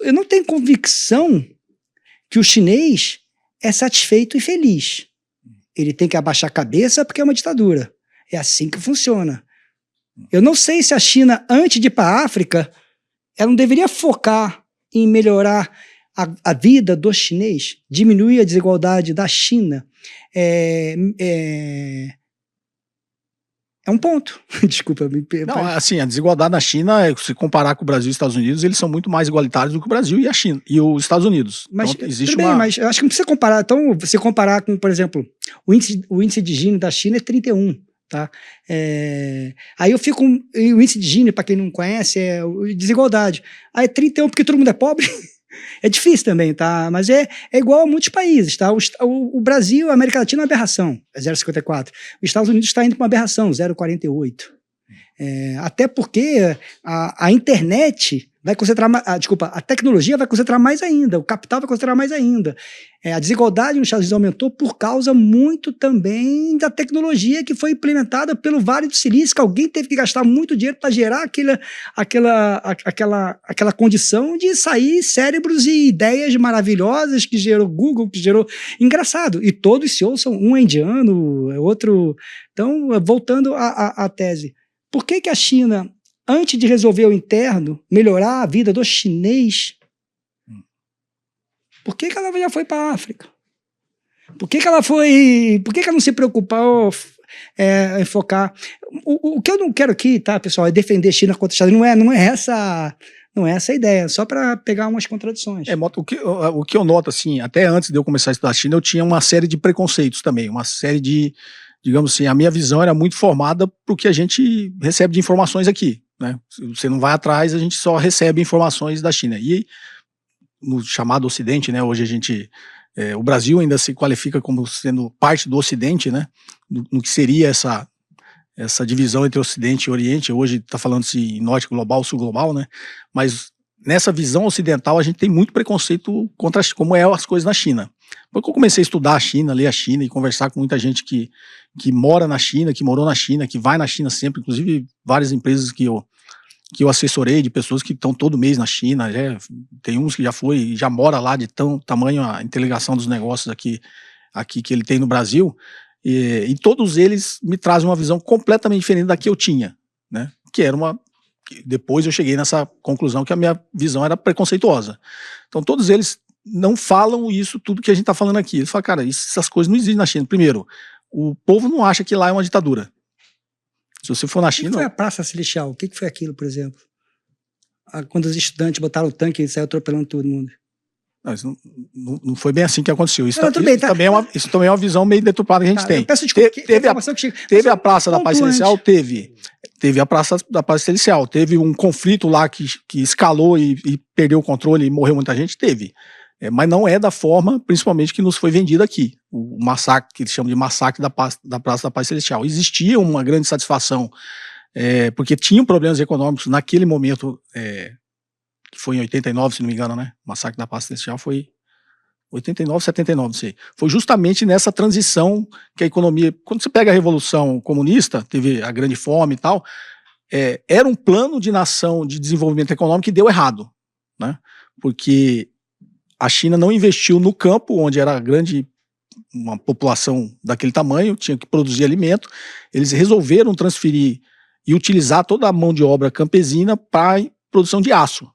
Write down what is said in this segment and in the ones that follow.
eu não tenho convicção que o chinês é satisfeito e feliz. Ele tem que abaixar a cabeça porque é uma ditadura. É assim que funciona. Eu não sei se a China, antes de ir para a África, ela não deveria focar em melhorar a vida do chinês, diminuir a desigualdade da China. É um ponto. Desculpa. Não, assim, a desigualdade na China, se comparar com o Brasil e os Estados Unidos, eles são muito mais igualitários do que o Brasil e a China e os Estados Unidos. Mas, então, existe bem, mas eu acho que não precisa comparar. Então, você comparar com, por exemplo, o índice de Gini da China é 31. Tá? Aí eu fico. O índice de Gini, para quem não conhece, é desigualdade. Aí é 31 porque todo mundo é pobre. É difícil também, tá? Mas é igual a muitos países, tá? O Brasil, a América Latina é uma aberração, é 0,54. Os Estados Unidos está indo para uma aberração, 0,48. Até porque a internet vai concentrar, a tecnologia vai concentrar mais ainda, o capital vai concentrar mais ainda. A desigualdade nos Estados Unidos aumentou por causa muito também da tecnologia que foi implementada pelo Vale do Silício, que alguém teve que gastar muito dinheiro para gerar aquela condição de sair cérebros e ideias maravilhosas que gerou Google, que gerou... Engraçado, e todos se ouçam, um é indiano, outro... Então, voltando à tese, por que a China, antes de resolver o interno, melhorar a vida do chinês, por que ela já foi para a África? Por que ela não se preocupou em focar? O que eu não quero aqui, tá, pessoal, é defender China contra Estados Unidos. Não é essa a ideia, só para pegar umas contradições. O que eu noto, assim, até antes de eu começar a estudar China, eu tinha uma série de preconceitos também, uma série de, digamos assim, a minha visão era muito formada pro que a gente recebe de informações aqui, né? Você não vai atrás, a gente só recebe informações da China. E no chamado Ocidente, né, hoje o Brasil ainda se qualifica como sendo parte do Ocidente, né, no que seria essa divisão entre Ocidente e Oriente. Hoje está falando-se em Norte global, Sul global, né, mas nessa visão ocidental a gente tem muito preconceito contra como as coisas na China. Depois que eu comecei a estudar a China, ler a China e conversar com muita gente que mora na China, que morou na China, que vai na China sempre, inclusive várias empresas que eu assessorei, de pessoas que estão todo mês na China, tem uns que já mora lá de tamanho a interligação dos negócios aqui que ele tem no Brasil, e todos eles me trazem uma visão completamente diferente da que eu tinha, né? Depois eu cheguei nessa conclusão que a minha visão era preconceituosa. Então todos eles não falam isso tudo que a gente está falando aqui. Eles falam, cara, essas coisas não existem na China. Primeiro, o povo não acha que lá é uma ditadura. Se você for na China... O que foi a Praça Celestial? O que foi aquilo, por exemplo? Quando os estudantes botaram o tanque e saiu atropelando todo mundo. Não, isso não foi bem assim que aconteceu. Isso também é uma visão meio deturpada que a gente tem. Eu peço desculpa, teve a Praça da Paz Celestial? Teve a Praça da Paz Celestial. Teve um conflito lá que escalou e perdeu o controle e morreu muita gente? Teve. Mas não é da forma, principalmente, que nos foi vendido aqui. O massacre, que eles chamam de massacre da Praça da Paz Celestial. Existia uma grande satisfação, porque tinham problemas econômicos naquele momento, que foi em 89, se não me engano, né? O massacre da Praça Celestial foi 89, 79, não sei. Foi justamente nessa transição que a economia... Quando você pega a Revolução Comunista, teve a Grande Fome e tal, era um plano de nação de desenvolvimento econômico que deu errado, né? Porque a China não investiu no campo, onde era uma população daquele tamanho, tinha que produzir alimento. Eles resolveram transferir e utilizar toda a mão de obra campesina para produção de aço.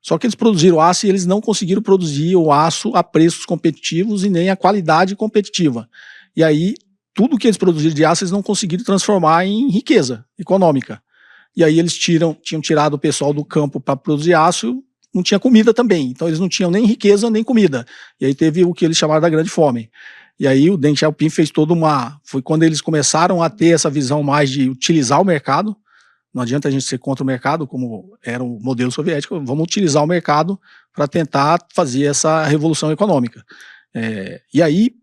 Só que eles produziram aço e eles não conseguiram produzir o aço a preços competitivos e nem a qualidade competitiva. E aí, tudo que eles produziram de aço, eles não conseguiram transformar em riqueza econômica. E aí eles tinham tirado o pessoal do campo para produzir aço, não tinha comida também, então eles não tinham nem riqueza nem comida, e aí teve o que eles chamaram da Grande Fome. E aí o Deng Xiaoping fez foi quando eles começaram a ter essa visão mais de utilizar o mercado. Não adianta a gente ser contra o mercado, como era o modelo soviético, vamos utilizar o mercado para tentar fazer essa revolução econômica. E aí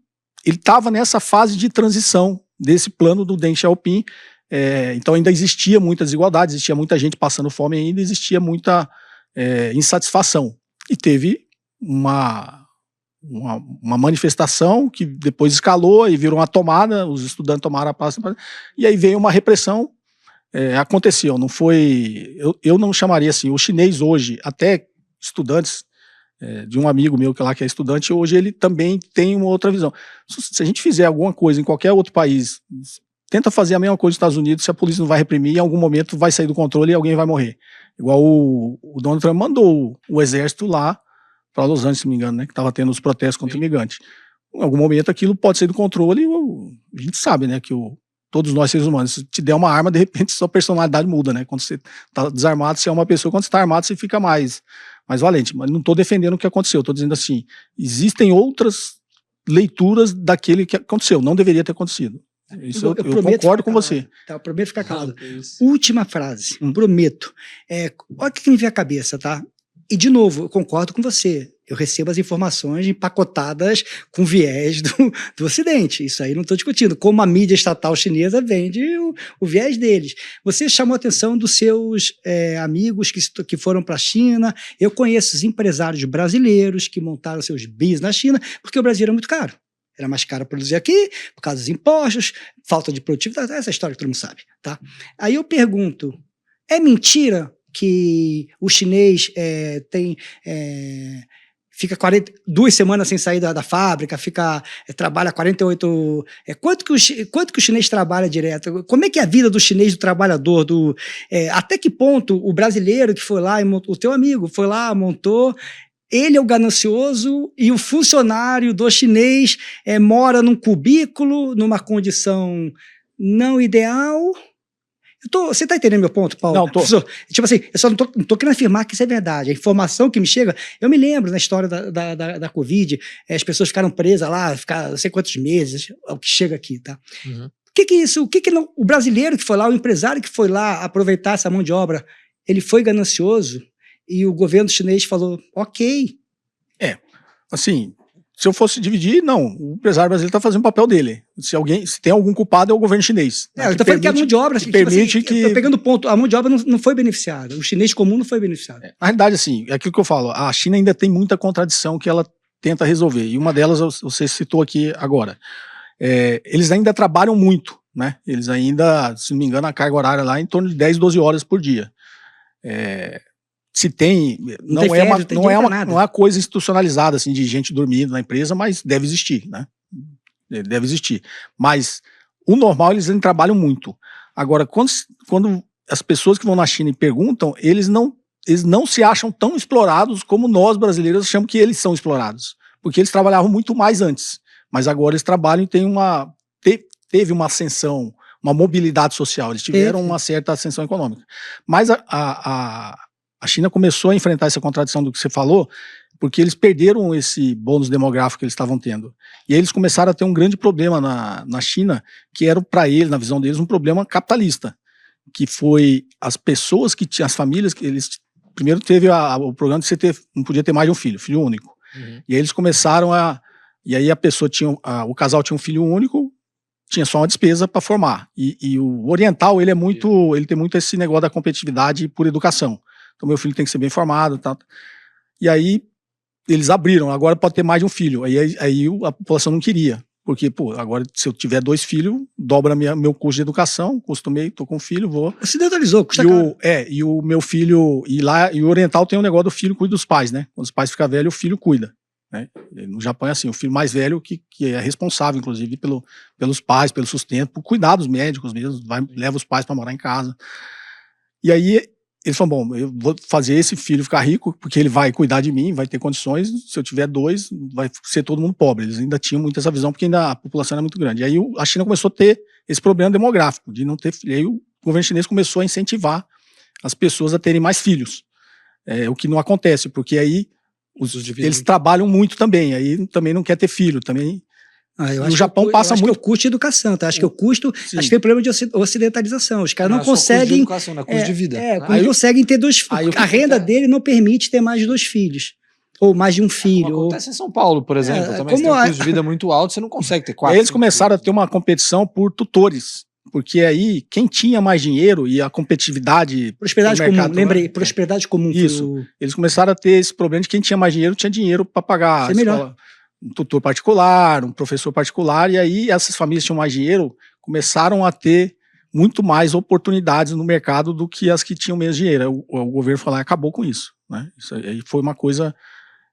ele estava nessa fase de transição desse plano do Deng Xiaoping, então ainda existia muita desigualdade, existia muita gente passando fome ainda, existia muita insatisfação. E teve uma manifestação que depois escalou e virou uma tomada, os estudantes tomaram a praça, e aí veio uma repressão. Aconteceu, não foi... Eu não chamaria assim, o chinês hoje, até estudantes de um amigo meu que é estudante, hoje ele também tem uma outra visão. Se a gente fizer alguma coisa em qualquer outro país, tenta fazer a mesma coisa nos Estados Unidos, se a polícia não vai reprimir, em algum momento vai sair do controle e alguém vai morrer. Igual o Donald Trump mandou o exército lá para Los Angeles, se não me engano, né, que estava tendo os protestos contra imigrantes. Em algum momento aquilo pode sair do controle e a gente sabe, né, que todos nós seres humanos, se te der uma arma, de repente sua personalidade muda, né, quando você está desarmado, você é uma pessoa, quando você está armado, você fica mais valente. Mas não estou defendendo o que aconteceu, estou dizendo assim, existem outras leituras daquele que aconteceu, não deveria ter acontecido. Isso eu concordo com você. Tá, eu prometo ficar calado. Última frase, prometo. Olha o que me vem à cabeça, tá? E, de novo, eu concordo com você. Eu recebo as informações empacotadas com viés do Ocidente. Isso aí não estou discutindo. Como a mídia estatal chinesa vende o viés deles. Você chamou a atenção dos seus amigos que foram para a China. Eu conheço os empresários brasileiros que montaram seus bis na China, porque o Brasil era muito caro. Era mais caro produzir aqui, por causa dos impostos, falta de produtividade, essa história que todo mundo sabe. Tá? Aí eu pergunto, é mentira que o chinês fica 2 semanas sem sair da fábrica, trabalha 48... Quanto que o chinês trabalha direto? Como é que é a vida do chinês, do trabalhador? Até que ponto o brasileiro que foi lá, o teu amigo foi lá, montou... Ele é o ganancioso e o funcionário do chinês mora num cubículo, numa condição não ideal. Você está entendendo meu ponto, Paulo? Não, tô. Tipo assim, eu só não tô querendo afirmar que isso é verdade. A informação que me chega, eu me lembro na história da Covid, as pessoas ficaram presas lá, ficaram não sei quantos meses, é o que chega aqui, tá? Uhum. O brasileiro que foi lá, o empresário que foi lá aproveitar essa mão de obra, ele foi ganancioso? E o governo chinês falou, ok. Assim, se eu fosse dividir, não. O empresário brasileiro está fazendo o papel dele. Se tem algum culpado, é o governo chinês. Né, eu estou falando que a mão de obra... Estou pegando o ponto, a mão de obra não foi beneficiada. O chinês comum não foi beneficiado. Na realidade, assim, é aquilo que eu falo. A China ainda tem muita contradição que ela tenta resolver. E uma delas você citou aqui agora. Eles ainda trabalham muito, né? Eles ainda, se não me engano, a carga horária lá é em torno de 10, 12 horas por dia. Se tem, não é uma coisa institucionalizada assim, de gente dormindo na empresa, mas deve existir, né? Deve existir. Mas o normal, eles trabalham muito. Agora, quando as pessoas que vão na China e perguntam, eles não se acham tão explorados como nós brasileiros achamos que eles são explorados. Porque eles trabalhavam muito mais antes. Mas agora eles trabalham e teve uma ascensão, uma mobilidade social. Eles tiveram uma certa ascensão econômica. Mas a China começou a enfrentar essa contradição do que você falou, porque eles perderam esse bônus demográfico que eles estavam tendo. E aí eles começaram a ter um grande problema na China, que era para eles, na visão deles, um problema capitalista, que foi as pessoas que tinham, as famílias, que eles primeiro teve o programa de você não podia ter mais de um filho único. Uhum. E aí eles começaram e aí a pessoa o casal tinha um filho único, tinha só uma despesa para formar. E o oriental, ele tem muito esse negócio da competitividade por educação. Então, meu filho tem que ser bem formado. Tá? E aí, eles abriram. Agora pode ter mais de um filho. Aí a população não queria. Porque, agora se eu tiver 2 filhos, dobra meu custo de educação. Costumei, tô com um filho, vou... Ocidentalizou, custa caro. E o meu filho... E o oriental tem um negócio do filho cuida dos pais, né? Quando os pais ficam velhos, o filho cuida. Né? No Japão é assim, o filho mais velho que é responsável, inclusive, pelos pais, pelo sustento, por cuidar dos médicos mesmo. Leva os pais para morar em casa. E aí... Eles falam, bom, eu vou fazer esse filho ficar rico, porque ele vai cuidar de mim, vai ter condições, se eu tiver 2, vai ser todo mundo pobre. Eles ainda tinham muito essa visão, porque ainda a população era muito grande. E aí a China começou a ter esse problema demográfico, de não ter filho. E aí o governo chinês começou a incentivar as pessoas a terem mais filhos. O que não acontece, porque aí eles trabalham muito também, aí também não quer ter filho, também... No Japão passa muito. Que o custo de educação, tá? Acho que o custo. Sim. Acho que tem problema de ocidentalização. Os caras não conseguem. Custo de educação, não é custo de vida. Não conseguem ter 2 filhos. A renda dele não permite ter mais de 2 filhos. Ou mais de um filho. Acontece em São Paulo, por exemplo. Também você tem um custo de vida muito alto, você não consegue ter 4. Eles começaram a ter uma competição por tutores. Porque aí, quem tinha mais dinheiro e a competitividade... Prosperidade comum, lembrei. Prosperidade comum. Isso. Eles começaram a ter esse problema de quem tinha mais dinheiro, tinha dinheiro para pagar a escola. Um tutor particular, um professor particular, e aí essas famílias que tinham mais dinheiro começaram a ter muito mais oportunidades no mercado do que as que tinham menos dinheiro. O governo falou, acabou com isso, né? Isso aí foi uma coisa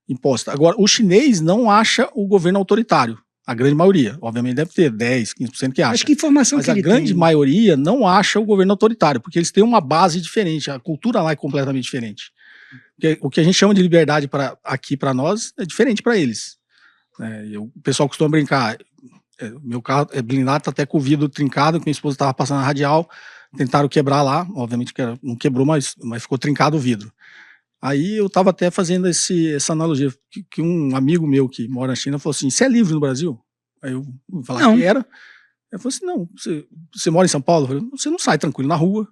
imposta. Agora, o chinês não acha o governo autoritário. A grande maioria. Obviamente deve ter 10, 15% que acha. Acho que informação mas que a ele grande tem... maioria não acha o governo autoritário, porque eles têm uma base diferente, a cultura lá é completamente diferente. O que a gente chama de liberdade aqui para nós é diferente para eles. O pessoal costuma brincar, meu carro é blindado, tá até com o vidro trincado, que minha esposa estava passando na radial, tentaram quebrar lá, obviamente que não quebrou, mas ficou trincado o vidro. Aí eu estava até fazendo essa analogia, que um amigo meu que mora na China falou assim, você é livre no Brasil? Aí eu falei que era. Ele falou assim, não, você mora em São Paulo? Eu falei, você não sai tranquilo na rua,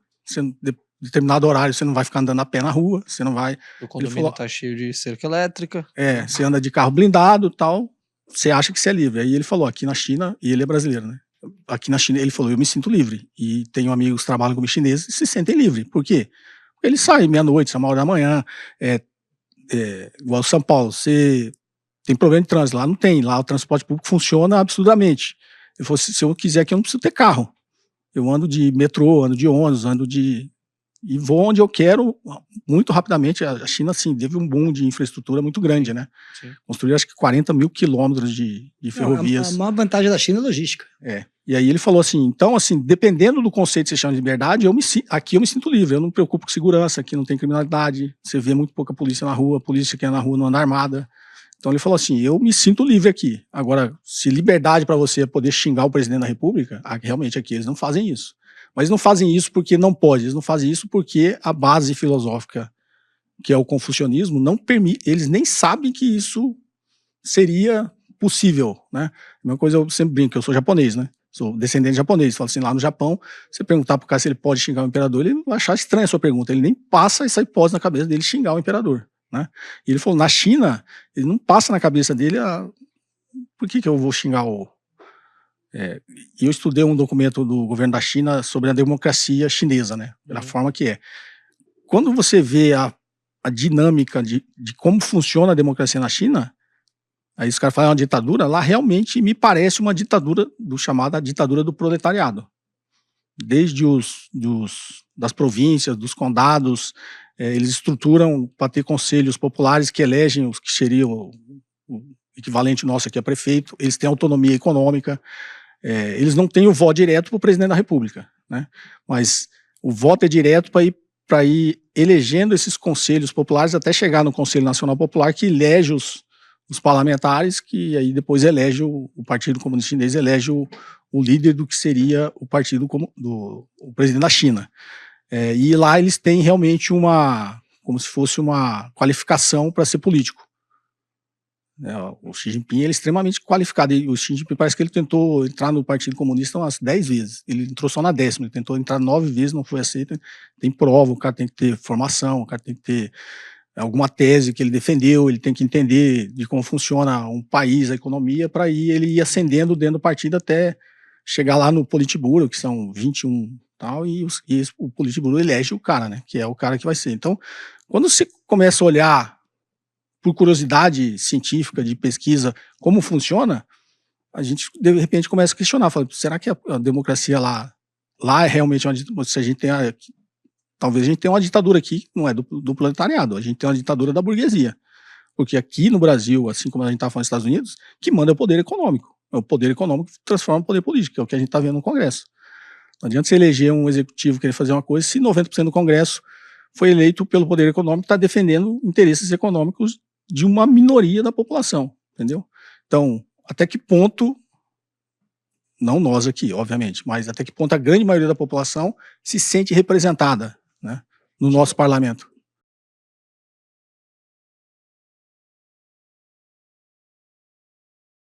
determinado horário você não vai ficar andando a pé na rua, você não vai... O condomínio tá cheio de cerca elétrica. Você anda de carro blindado e tal, você acha que você é livre. Aí ele falou, aqui na China, e ele é brasileiro, né? Aqui na China, ele falou, eu me sinto livre. E tenho amigos que trabalham como chineses e se sentem livres. Por quê? Porque eles saem meia-noite, 1h da manhã, igual São Paulo, você tem problema de trânsito, lá não tem, lá o transporte público funciona absurdamente. Ele falou, se eu quiser aqui, eu não preciso ter carro. Eu ando de metrô, ando de ônibus, e vou onde eu quero muito rapidamente. A China, assim, teve um boom de infraestrutura muito grande, né? Sim. Construíram, acho que 40 mil quilômetros de ferrovias. A maior vantagem da China é a logística. E aí ele falou assim, então, assim, dependendo do conceito que você chama de liberdade, aqui eu me sinto livre, eu não me preocupo com segurança, aqui não tem criminalidade, você vê muito pouca polícia na rua, a polícia que é na rua não anda armada. Então ele falou assim, eu me sinto livre aqui. Agora, se liberdade para você é poder xingar o presidente da república, realmente aqui eles não fazem isso. Mas não fazem isso porque não pode, eles não fazem isso porque a base filosófica, que é o confucionismo, não permite, eles nem sabem que isso seria possível, né? A mesma coisa eu sempre brinco, eu sou japonês, né? Sou descendente de japonês, falo assim, lá no Japão, você perguntar pro cara se ele pode xingar o imperador, ele vai achar estranha a sua pergunta, ele nem passa essa hipótese na cabeça dele xingar o imperador, né? E ele falou, na China, ele não passa na cabeça dele por que eu vou xingar E eu estudei um documento do governo da China sobre a democracia chinesa, né? Da forma que é. Quando você vê a dinâmica de como funciona a democracia na China, aí os caras falam uma ditadura, lá realmente me parece uma ditadura chamada ditadura do proletariado. Desde das províncias, dos condados, eles estruturam para ter conselhos populares que elegem os que seriam o equivalente nosso aqui a prefeito, eles têm autonomia econômica, eles não têm o voto direto para o presidente da república, né? Mas o voto é direto para ir elegendo esses conselhos populares até chegar no Conselho Nacional Popular, que elege os parlamentares, que aí depois elege o Partido Comunista Chinês, elege o líder do que seria o partido o presidente da China. E lá eles têm realmente como se fosse uma qualificação para ser político. O Xi Jinping ele é extremamente qualificado, e o Xi Jinping parece que ele tentou entrar no Partido Comunista umas 10 vezes, ele entrou só na 10ª, ele tentou entrar 9 vezes, não foi aceito, tem prova, o cara tem que ter formação, o cara tem que ter alguma tese que ele defendeu, ele tem que entender de como funciona um país, a economia, para ele ir ascendendo dentro do partido até chegar lá no Politburo, que são 21 tal, e o Politburo elege o cara, né, que é o cara que vai ser. Então, quando você começa a olhar por curiosidade científica, de pesquisa, como funciona, a gente de repente começa a questionar, fala, será que a democracia lá é realmente se a gente tem talvez a gente tenha uma ditadura aqui, que não é do proletariado, a gente tem uma ditadura da burguesia, porque aqui no Brasil, assim como a gente está falando nos Estados Unidos, que manda é o poder econômico, é o poder econômico que transforma o poder político, que é o que a gente está vendo no Congresso. Não adianta você eleger um executivo querer fazer uma coisa se 90% do Congresso foi eleito pelo poder econômico, está defendendo interesses econômicos de uma minoria da população, entendeu? Então, até que ponto, não nós aqui, obviamente, mas até que ponto a grande maioria da população se sente representada, né, no nosso parlamento?